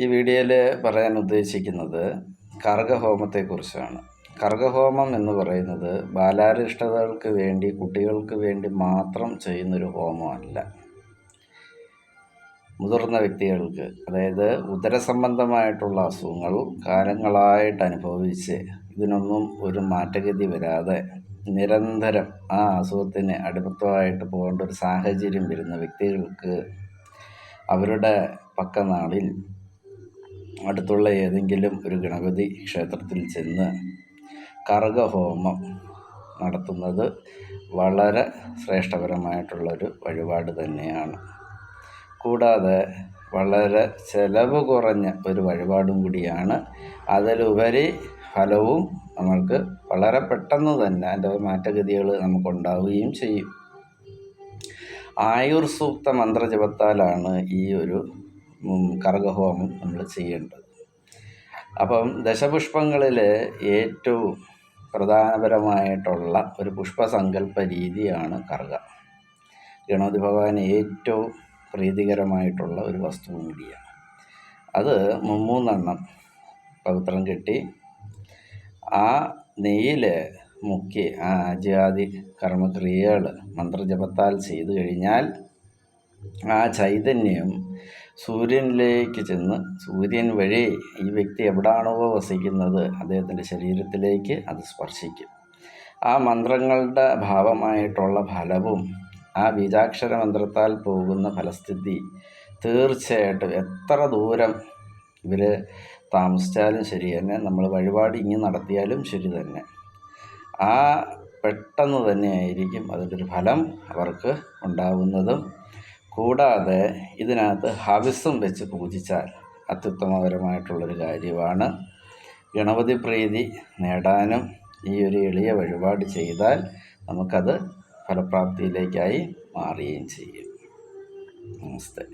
ഈ വീഡിയോയിൽ പറയാൻ ഉദ്ദേശിക്കുന്നത് കർഗഹോമത്തെക്കുറിച്ചാണ്. കർഗഹോമം എന്ന് പറയുന്നത് ബാലാരിഷ്ടതകൾക്ക് വേണ്ടി, കുട്ടികൾക്ക് വേണ്ടി മാത്രം ചെയ്യുന്നൊരു ഹോമമല്ല. മുതിർന്ന വ്യക്തികൾക്ക്, അതായത് ഉദരസംബന്ധമായിട്ടുള്ള അസുഖങ്ങൾ കാലങ്ങളായിട്ട് അനുഭവിച്ച് ഇതിനൊന്നും ഒരു മാറ്റഗതി വരാതെ നിരന്തരം ആ അസുഖത്തിന് അടിമത്തമായിട്ട് പോകേണ്ട ഒരു സാഹചര്യം വരുന്ന വ്യക്തികൾക്ക് അവരുടെ പക്കനാളിൽ അടുത്തുള്ള ഏതെങ്കിലും ഒരു ഗണപതി ക്ഷേത്രത്തിൽ ചെന്ന് കർഗഹോമം നടത്തുന്നത് വളരെ ശ്രേഷ്ഠകരമായിട്ടുള്ളൊരു വഴിപാട് തന്നെയാണ്. കൂടാതെ വളരെ ചെലവ് കുറഞ്ഞ ഒരു വഴിപാടും കൂടിയാണ്. അതിലുപരി ഫലവും നമ്മൾക്ക് വളരെ പെട്ടെന്ന് തന്നെ അതിൻ്റെ മാറ്റഗതികൾ നമുക്കുണ്ടാവുകയും ചെയ്യും. ആയുർ സൂക്ത മന്ത്രജപത്താലാണ് ഈ ഒരു കർഗഹോമം നമ്മൾ ചെയ്യേണ്ടത്. അപ്പം ദശപുഷ്പങ്ങളിൽ ഏറ്റവും പ്രധാനപരമായിട്ടുള്ള ഒരു പുഷ്പസങ്കല്പ രീതിയാണ് കർഗ. ഗണപതി ഭഗവാന് ഏറ്റവും പ്രീതികരമായിട്ടുള്ള ഒരു വസ്തുവും കൂടിയാണ്. അത് 3 പവിത്രം കെട്ടി ആ നെയ്യിൽ മുക്കി ആ ആജ്യാദി കർമ്മക്രിയകൾ മന്ത്രജപത്താൽ ചെയ്തു കഴിഞ്ഞാൽ ആ ചൈതന്യം സൂര്യനിലേക്ക് ചെന്ന് സൂര്യൻ വഴി ഈ വ്യക്തി എവിടാണോ വസിക്കുന്നത് അദ്ദേഹത്തിൻ്റെ ശരീരത്തിലേക്ക് അത് സ്പർശിക്കും. ആ മന്ത്രങ്ങളുടെ ഭാവമായിട്ടുള്ള ഫലവും ആ ബീജാക്ഷര മന്ത്രത്താൽ പോകുന്ന ഫലസ്ഥിതി തീർച്ചയായിട്ടും എത്ര ദൂരം ഇവർ താമസിച്ചാലും ശരി തന്നെ, നമ്മൾ വഴിപാട് നടത്തിയാലും ശരി തന്നെ, ആ പെട്ടെന്ന് തന്നെയായിരിക്കും അതിൻ്റെ ഒരു ഫലം അവർക്ക് ഉണ്ടാകുന്നതും. കൂടാതെ ഇതിനകത്ത് ഹവിസ്സും വെച്ച് പൂജിച്ചാൽ അത്യുത്തമകരമായിട്ടുള്ളൊരു കാര്യമാണ്. ഗണപതി പ്രീതി നേടാനും ഈ ഒരു എളിയ വഴിപാട് ചെയ്താൽ നമുക്കത് ഫലപ്രാപ്തിയിലേക്കായി മാറുകയും ചെയ്യും. നമസ്തേ.